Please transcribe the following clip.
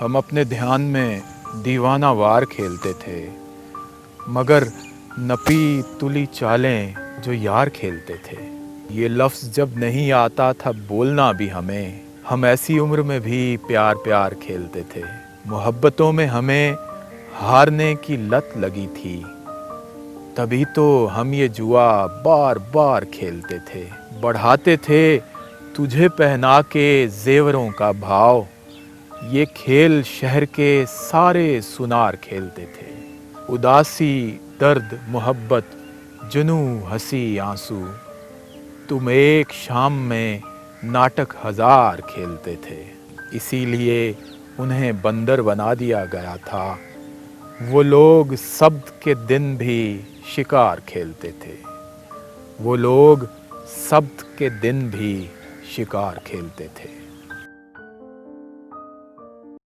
हम अपने ध्यान में दीवाना वार खेलते थे, मगर नपी तुली चालें जो यार खेलते थे। ये लफ्ज़ जब नहीं आता था बोलना भी हमें, हम ऐसी उम्र में भी प्यार प्यार खेलते थे। मोहब्बतों में हमें हारने की लत लगी थी, तभी तो हम ये जुआ बार बार खेलते थे। बढ़ाते थे तुझे पहना के जेवरों का भाव, ये खेल शहर के सारे सुनार खेलते थे। उदासी, दर्द, मोहब्बत, जुनू, हंसी, आंसू, तुम एक शाम में नाटक हजार खेलते थे। इसीलिए उन्हें बंदर बना दिया गया था। वो लोग शब्द के दिन भी शिकार खेलते थे। वो लोग शब्द के दिन भी शिकार खेलते थे।